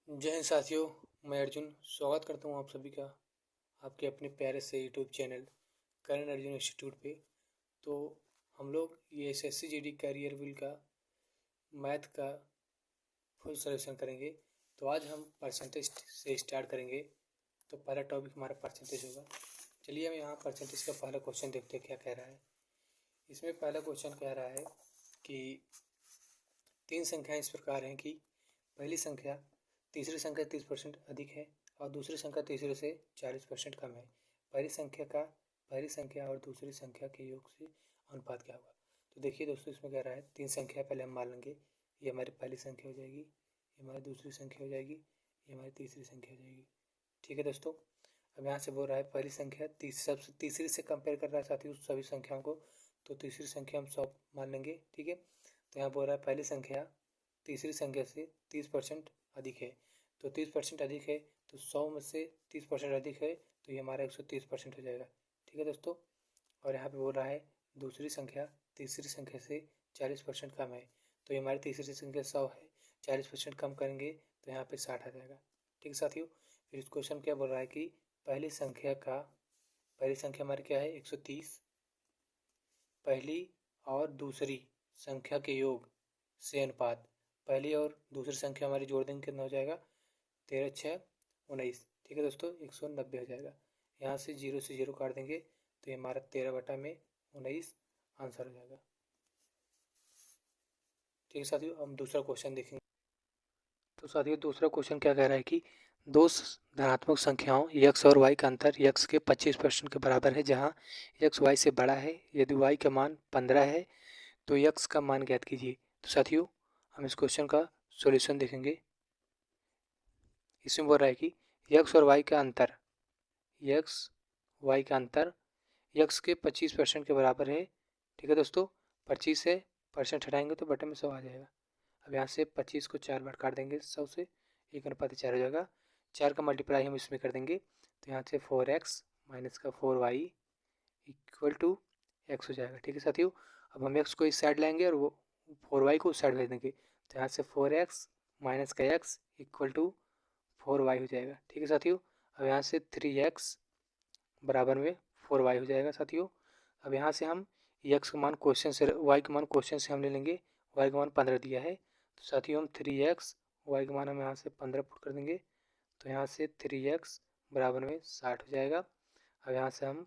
जय हिंद साथियों। मैं अर्जुन स्वागत करता हूँ आप सभी का आपके अपने प्यारे से YouTube channel Karan Arjun institute पे। तो हम लोग ये एसएससी जीडी कैरियर बिल का मैथ का फुल सॉल्यूशन करेंगे। तो आज हम परसेंटेज से स्टार्ट करेंगे। तो पहला टॉपिक हमारा परसेंटेज होगा। चलिए हम यहाँ परसेंटेज का पहला क्वेश्चन देखते हैं क्या कह रहा है। इसमें पहला क्वेश्चन कह रहा है कि तीन संख्याएं इस प्रकार हैं कि पहली संख्या तीसरी संख्या 30% अधिक है और दूसरी संख्या तीसरे से 40% कम है। पहली संख्या और दूसरी संख्या के योग से अनुपात क्या होगा। तो देखिए दोस्तों, इसमें कह रहा है तीन संख्या पहले हम मान लेंगे। ये हमारी पहली संख्या हो जाएगी, ये हमारी दूसरी संख्या हो जाएगी, ये हमारी तीसरी संख्या हो जाएगी। ठीक है दोस्तों, अब यहाँ से बोल रहा है पहली संख्या सबसे तीसरी से कंपेयर कर रहा है साथ ही उस सभी संख्याओं को। तो तीसरी संख्या हम 100 मान लेंगे। ठीक है, तो यहाँ बोल रहा है पहली संख्या तीसरी संख्या से 30% अधिक है। तो 30% अधिक है तो 100 में से 30% अधिक है तो ये हमारा 130% हो जाएगा। ठीक है दोस्तों, और यहाँ पे बोल रहा है दूसरी संख्या तीसरी संख्या से 40% कम है। तो ये हमारी तीसरी संख्या 100 है, 40% कम करेंगे तो यहाँ पे 60 आ जाएगा। ठीक है साथियों, फिर इस क्वेश्चन क्या बोल रहा है कि पहली संख्या हमारी क्या है 130, पहली और दूसरी संख्या के योग से अनुपात। पहली और दूसरी संख्या हमारी जोड़ देंगे कितना हो जाएगा 13 6 19। ठीक है दोस्तों, 190 हो जाएगा। यहाँ से जीरो काट देंगे तो ये हमारा 13/19 आंसर हो जाएगा। ठीक है साथियों, हम दूसरा क्वेश्चन देखेंगे। तो साथियों दूसरा क्वेश्चन क्या कह रहा है कि दो धनात्मक संख्याओं x और y का अंतर x के 25% के बराबर है, जहाँ x y से बड़ा है। यदि y का मान 15 है तो x का मान ज्ञात कीजिए। तो साथियों हम इस क्वेश्चन का सॉल्यूशन देखेंगे। इसमें बोल रहा है कि x और y का अंतर x के 25% के बराबर है। ठीक है दोस्तों, 25 से परसेंट हटाएंगे तो बटे में 100 आ जाएगा। अब यहाँ से 25 को 4 बार काट देंगे 100 से, 1/4 हो जाएगा। 4 का मल्टीप्लाई हम इसमें कर देंगे तो यहाँ से 4x माइनस का 4y इक्वल टू x हो जाएगा। ठीक है साथियों, अब हम x को इस साइड लाएंगे और वो 4y को उस साइड भेज देंगे तो यहाँ से 4x माइनस का x इक्वल टू 4y हो जाएगा। ठीक है साथियों, अब यहाँ से 3x बराबर में 4y हो जाएगा साथियों। अब यहाँ से हम x का मान क्वेश्चन से y का मान क्वेश्चन से हम ले लेंगे। y का मान 15 दिया है तो साथियों हम 3x y का मान हम यहाँ से 15 पुट कर देंगे तो यहाँ से 3x बराबर में 60 हो जाएगा। अब यहाँ से हम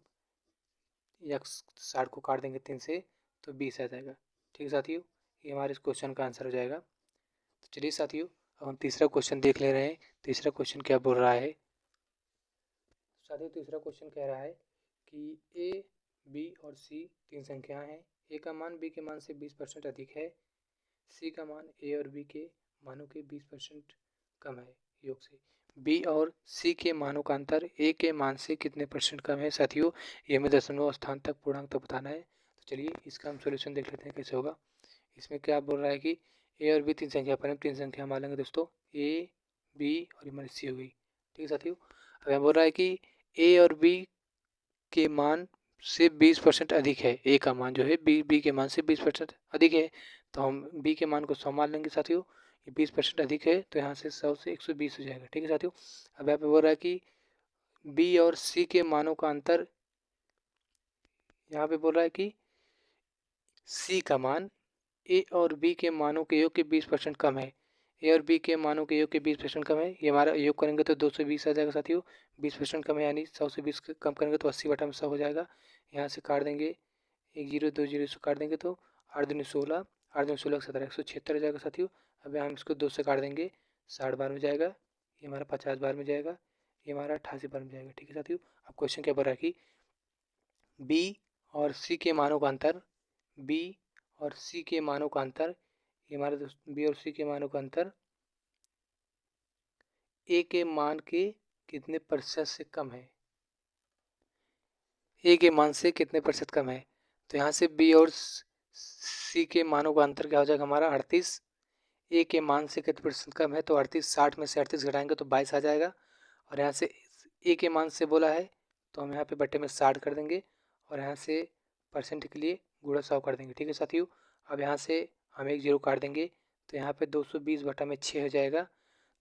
x 60 को काट देंगे 3 से तो 20 आ जाएगा। ठीक है साथियों, ये हमारे इस क्वेश्चन का आंसर हो जाएगा। तो चलिए साथियों अब हम तीसरा क्वेश्चन देख ले रहे हैं। तीसरा क्वेश्चन क्या बोल रहा है। साथियों तीसरा क्वेश्चन कह रहा है कि ए बी और सी तीन संख्याएं हैं। ए का मान बी के मान से 20% अधिक है। सी का मान ए और बी के मानों के 20% कम है। योग से बी और सी के मानों का अंतर ए के मान से कितने परसेंट कम है। साथियों ये हमें दशमलव स्थान तक पूर्णांक तक बताना है। तो चलिए इसका हम सोल्यूशन देख लेते हैं कैसे होगा। इसमें क्या बोल रहा है कि ए और बी तीन संख्या पर हम तीन संख्या मान लेंगे दोस्तों, ए बी और हमारी सी हो गई। ठीक है साथियों, अब बोल रहा है कि ए और बी के मान से 20% अधिक है। ए का मान जो है बी के मान से 20% अधिक है तो हम बी के मान को 100 मान लेंगे साथियों। ये 20% अधिक है तो यहाँ से 100 से 120 हो जाएगा। ठीक है साथियों, अब यहाँ पे बोल रहा है कि बी और सी के मानों का अंतर, यहाँ पे बोल रहा है कि सी का मान ए और बी के मानों के योग के 20% कम है। ए और बी के मानों के योग के 20% कम है, ये हमारा योग करेंगे तो 220 आ जाएगा साथियों। 20% कम है यानी 100 से 20 कम करेंगे तो 80/100 हो जाएगा। यहाँ से काट देंगे, एक जीरो दो जीरो से काट देंगे तो 8 दूनी 16, 8 दूनी 16 17, 176 हो जाएगा साथियों। अब हम इसको 2 से काट देंगे 60 बार में जाएगा, ये हमारा 50 बार में जाएगा, ये हमारा 88 बार में जाएगा। ठीक है साथियों, अब क्वेश्चन क्या बोल रहा है कि बी और सी के मानों का अंतर, बी और सी के मानों का अंतर, ये हमारे दोस्त बी और सी के मानों का अंतर ए के मान के कितने प्रतिशत से कम है। ए के मान से कितने प्रतिशत कम है। तो यहाँ से बी और सी के मानों का अंतर क्या हो जाएगा हमारा 38। ए के मान से कितने प्रतिशत कम है तो 38, 60 में से 38 घटाएंगे तो 22 आ जाएगा। और यहाँ से ए के मान से बोला है तो हम यहाँ पे बट्टे में 60 कर देंगे और यहाँ से परसेंट के लिए गुणा 100 कर देंगे। ठीक है साथियों, अब यहाँ से हम एक जीरो काट देंगे तो यहाँ पे 220/6 हो जाएगा।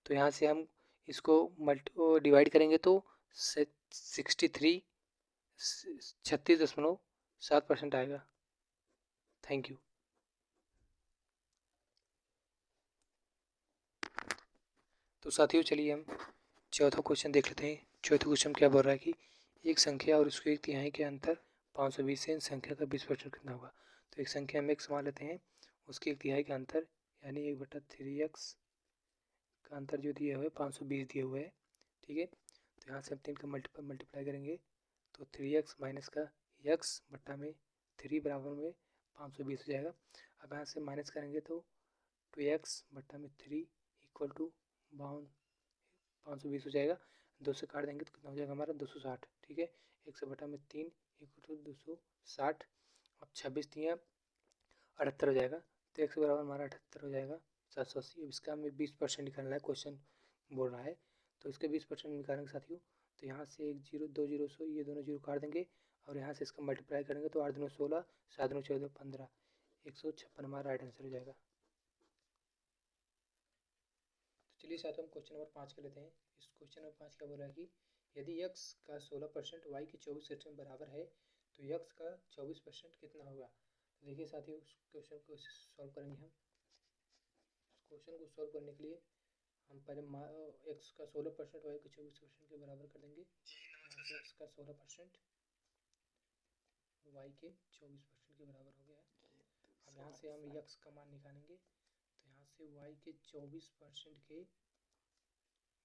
तो यहाँ से हम इसको डिवाइड करेंगे तो 36.7% आएगा। Thank you. तो साथियों चलिए हम चौथा क्वेश्चन देख लेते हैं। चौथा क्वेश्चन क्या बोल रहा है कि एक संख्या और उसके एक तिहाई के अंतर 520 से इन संख्या का 20% कितना होगा। तो एक संख्या हम x मान लेते हैं, उसके एक तिहाई का अंतर यानी 1/3x का अंतर जो दिया हुआ है 520 दिया हुआ है, ठीक है। तो यहाँ से हम 3 का मल्टीप्लाई करेंगे तो 3x माइनस का x बट्टा में 3 बराबर में 520 हो जाएगा। अब यहाँ से माइनस करेंगे तो 2x बट्टा में 3 इक्वल टू 520 हो जाएगा। 2 से काट देंगे तो कितना हो जाएगा हमारा 260, ठीक है। 1 बटा में 3 इक्वल टू 260। अब 26 दिया 78 हो जाएगा, तो 1 बराबर हमारा 78 हो जाएगा 780। अब इसका हमें 20% निकालना है, क्वेश्चन बोल रहा है। तो इसके 20% निकालेंगे साथियों, तो यहाँ से 1 0 2 0 सो ये दोनों जीरो काट देंगे और यहाँ से इसका मल्टीप्लाई करेंगे तो 8 2 16 7 2 14 15 156 हमारा राइट आंसर हो जाएगा। तो चलिए साथ हम क्वेश्चन नंबर 5 कर लेते हैं। इस क्वेश्चन नंबर 5 क्या बोल रहा है कि यदि x का 16% y के 24% में बराबर है तो x का 24% कितना होगा। तो देखिए साथियों उस क्वेश्चन को सॉल्व करेंगे हम। उस क्वेश्चन को सॉल्व करने के लिए हम पहले x का 16% y के 24% के बराबर कर देंगे। x का 16% y के 24% के बराबर हो गया है। अब यहाँ से हम x का मान निकालेंगे तो यहाँ से y के 24% के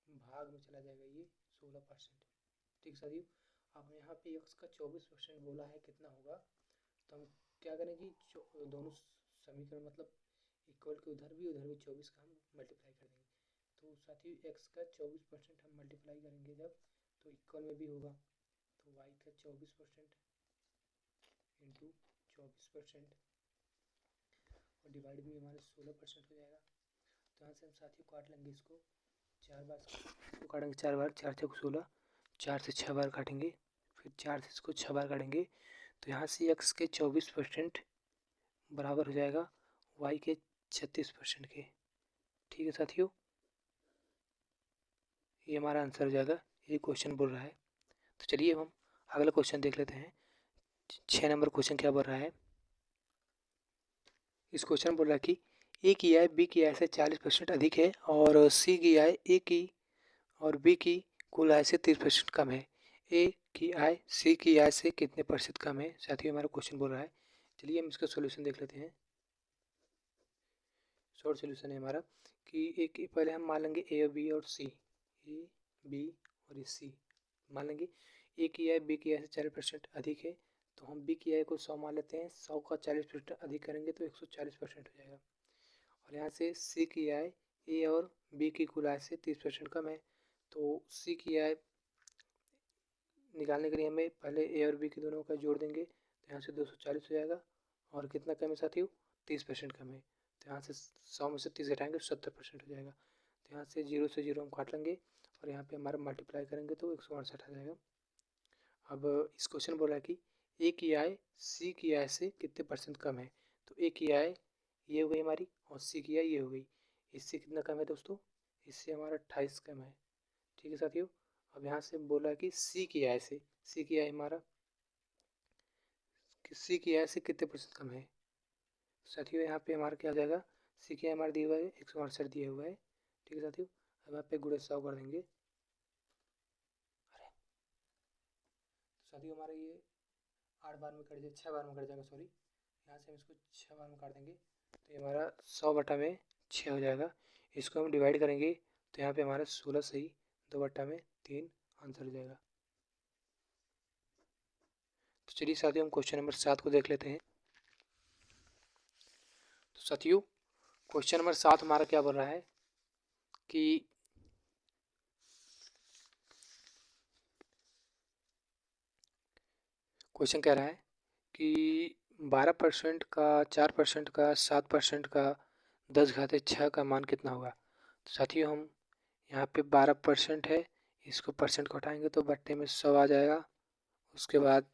भाग में चला जाएगा ये 16%, ठीक साथियों। अब यहाँ पे x का 24% बोला है कितना होगा, तो हम क्या करेंगे दोनों समीकरण मतलब इक्वल के उधर भी 24 का हम मल्टीप्लाई कर देंगे। तो साथियों x का 24% हम मल्टीप्लाई करेंगे जब तो इक्वल में भी होगा, तो y का 24% इंटू 24% और डिवाइड भी हमारे 16% हो जाएगा। तो यहाँ से हम साथियों काट लेंगे इसको 4 बार, इसको काटेंगे 4 बार, 4 6 16, 4 से 6 बार काटेंगे, फिर 4 से इसको 6 बार काटेंगे। तो यहाँ से x के 24% बराबर हो जाएगा y के 36% के, ठीक है साथियों। ये हमारा आंसर हो जाएगा, ये क्वेश्चन बोल रहा है। तो चलिए हम अगला क्वेश्चन देख लेते हैं। 6 नंबर क्वेश्चन क्या बोल रहा है। इस क्वेश्चन बोल रहा है कि ए की आय बी की आय से 40% अधिक है और सी की आय ए की और बी की कुल आय से 30% कम है। ए की आय सी की आय से कितने प्रतिशत कम है, साथियों हमारा क्वेश्चन बोल रहा है। चलिए हम इसका सॉल्यूशन देख लेते हैं। शॉर्ट सॉल्यूशन है हमारा कि एक पहले हम मान लेंगे ए और बी और सी, ए बी और सी मान लेंगे। ए की आय बी की आय से 40% अधिक है तो हम बी की आय को 100 मान लेते हैं, 100 का 40% अधिक करेंगे तो 140% हो जाएगा। और यहाँ से सी की आय ए और बी की कुल आय से 30% कम है, तो सी की आय निकालने के लिए हमें पहले ए और बी के दोनों का जोड़ देंगे तो यहाँ से 240 हो जाएगा। और कितना कम है साथियों 30% कम है, तो यहाँ से 100 में से 30 घटाएंगे 70% हो जाएगा। तो यहाँ से 0 से 0 हम काट लेंगे और यहाँ पे हमारा मल्टीप्लाई करेंगे तो 168 आ जाएगा। अब इस क्वेश्चन बोला है कि ए की आय सी की आय से कितने परसेंट कम है। तो ए की आय ये हो गई हमारी और सी की आय ये हो गई। इससे कितना कम है दोस्तों, इससे हमारा 28 कम है, ठीक है साथियों। अब यहाँ से बोला कि सी की आय से, सी की आय हमारा सी की आय से कितने परसेंट कम है साथियों। यहाँ पे हमारा क्या आ जाएगा, सी की आय हमारा दिया हुआ है 168 दिया हुआ है, ठीक है साथियों। अब यहाँ पे गुणे 100 कर देंगे। अरे तो साथियों हमारा ये 8 बार में कट जाए 6 बार में कट जाएगा सॉरी, यहाँ से हम इसको 6 बार में काट देंगे तो ये हमारा 100 बटा में 6 हो जाएगा। इसको हम डिवाइड करेंगे तो यहाँ पे हमारा 16 सही 2 बटा में 3 आंसर हो जाएगा। तो चलिए साथियों हम क्वेश्चन नंबर 7 को देख लेते हैं। तो साथियों क्वेश्चन नंबर 7 हमारा क्या बोल रहा है कि क्वेश्चन कह रहा है कि 12% का 4% का 7% का 10⁻6 का मान कितना होगा। तो साथियों हम यहाँ पे 12% है, इसको परसेंट को हटाएंगे तो बट्टे में 100 आ जाएगा। उसके बाद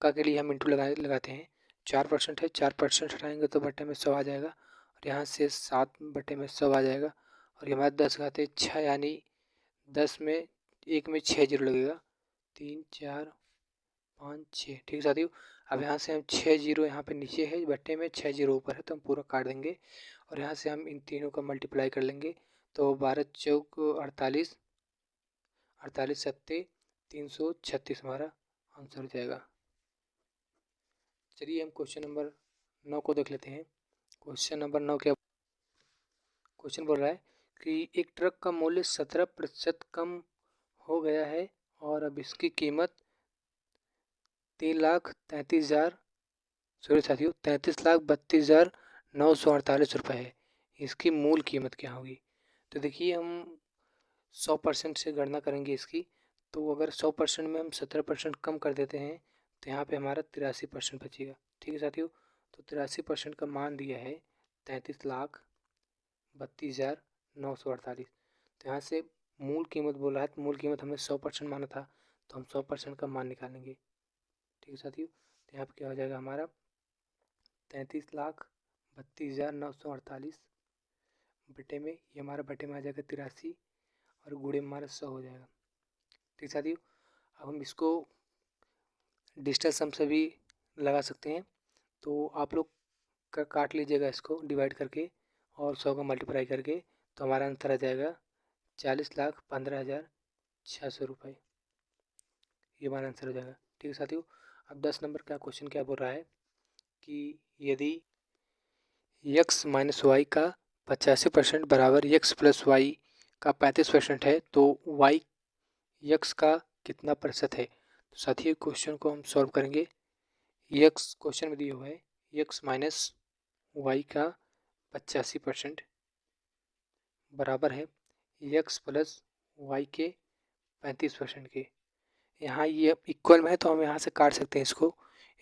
का के लिए हम इंटू लगाते हैं। 4% है, 4% हटाएंगे तो बट्टे में 100 आ जाएगा और यहाँ से 7 बट्टे में 100 आ जाएगा और ये हमारे 10 घाते 6 यानी 10 में 1 में 6 जीरो लगेगा, 3 4 5 6। ठीक है साथियों, अब यहाँ से हम 6 जीरो यहाँ पे नीचे है बट्टे में, 6 जीरो ऊपर है तो हम पूरा काट देंगे और यहाँ से हम इन तीनों का मल्टीप्लाई कर लेंगे। तो 12 चौक 48, 48 सत्ते 336 हमारा आंसर हो जाएगा। चलिए हम क्वेश्चन नंबर 9 को देख लेते हैं। क्वेश्चन नंबर 9 क्या क्वेश्चन बोल रहा है कि एक ट्रक का मूल्य 17% कम हो गया है और अब इसकी कीमत 3,33,000 सॉरी साथियों 33,32,948 रुपये है। इसकी मूल कीमत क्या होगी? तो देखिए हम 100% से गणना करेंगे इसकी। तो अगर 100% में हम 17% कम कर देते हैं तो यहाँ पे हमारा 83% बचेगा। ठीक है साथियों, तो 83% का मान दिया है 33,32,948। तो यहाँ से मूल कीमत बोला है तो मूल कीमत हमें 100% माना था तो हम 100% का मान निकालेंगे। ठीक है साथियों, तो यहाँ पे क्या हो जाएगा हमारा 33,32,948 बटे में, ये हमारा बटे में आ जाएगा 83 और गुणे में हमारा 100 हो जाएगा। ठीक साथियों, अब हम इसको डिजिटल सम से भी लगा सकते हैं। तो आप लोग काट लीजिएगा इसको डिवाइड करके और 100 का मल्टीप्लाई करके, तो हमारा आंसर आ जाएगा 40,15,600 रुपये। ये हमारा आंसर हो जाएगा। ठीक है साथियों, अब 10 नंबर का क्वेश्चन क्या बोल रहा है कि यदि x माइनस वाई का 85% बराबर x प्लस वाई का 35% है तो y x का कितना प्रतिशत है? तो साथियों क्वेश्चन को हम सॉल्व करेंगे। x क्वेश्चन में दिया हुआ है x माइनस वाई का 85% बराबर है x प्लस वाई के 35% के। यहाँ ये इक्वल में है तो हम यहाँ से काट सकते हैं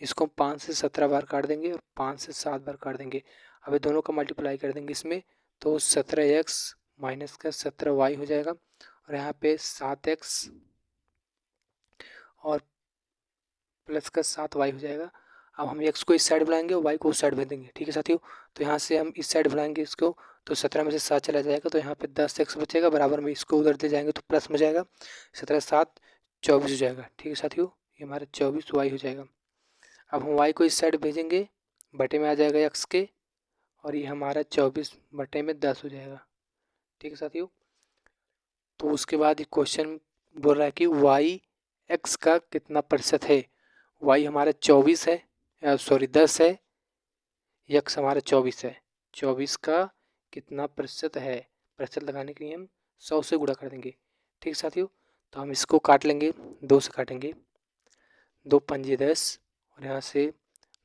इसको 5 से 17 बार काट देंगे और 5 से 7 बार काट देंगे। अब दोनों का मल्टीप्लाई कर देंगे इसमें, तो 17x माइनस का 17y हो जाएगा और यहाँ पे 7x और प्लस का 7y हो जाएगा। अब हम x को इस साइड बुलाएंगे और y को उस साइड भेज देंगे। ठीक है साथियों, तो यहाँ से हम इस साइड बुलाएंगे इसको, तो 17 में से 7 चला जाएगा तो यहाँ पे 10x बचेगा, बराबर में इसको उधर दे जाएंगे तो प्लस में जाएगा, 17 7 24 हो जाएगा। ठीक है साथियों, ये हमारा 24y हो जाएगा। अब हम y को इस साइड भेजेंगे, बटे में आ जाएगा x के और ये हमारा 24 बटे में 10 हो जाएगा। ठीक है साथियों, तो उसके बाद क्वेश्चन बोल रहा है कि y x का कितना प्रतिशत है? y हमारा 24 है, सॉरी 10 है, x हमारा 24 है। 24 का कितना प्रतिशत है? प्रतिशत लगाने के लिए हम 100 से गुणा कर देंगे। ठीक साथियों, तो हम इसको काट लेंगे, 2 से काटेंगे, 2 पंजे 10 और यहाँ से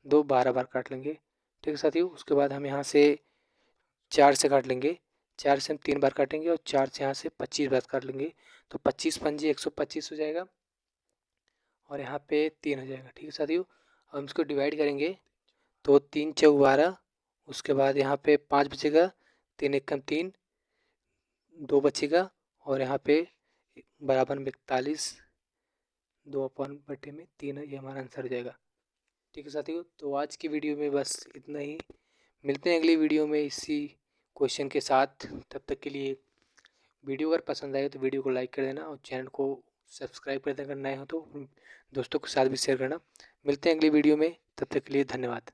2 12 बार काट लेंगे। ठीक है साथियों, उसके बाद हम यहाँ से 4 से काट लेंगे, 4 से हम 3 बार काटेंगे और 4 से यहाँ से 25 बार काट लेंगे, तो 25 पंजे 125 हो जाएगा और यहाँ पे 3 हो जाएगा। ठीक है साथियों, अब हम इसको डिवाइड करेंगे तो 3 चौक 12, उसके बाद यहाँ पे 5 बचेगा, 3 एकम 3, 2 बचेगा और यहाँ पे बराबर में 41, 2 अपन बटे में 3 है, ये हमारा आंसर हो जाएगा। ठीक है साथियों, तो आज की वीडियो में बस इतना ही। मिलते हैं अगली वीडियो में इसी क्वेश्चन के साथ। तब तक के लिए वीडियो अगर पसंद आए तो वीडियो को लाइक कर देना और चैनल को सब्सक्राइब कर देना, अगर नए हो तो दोस्तों के साथ भी शेयर करना। मिलते हैं अगली वीडियो में, तब तक के लिए धन्यवाद।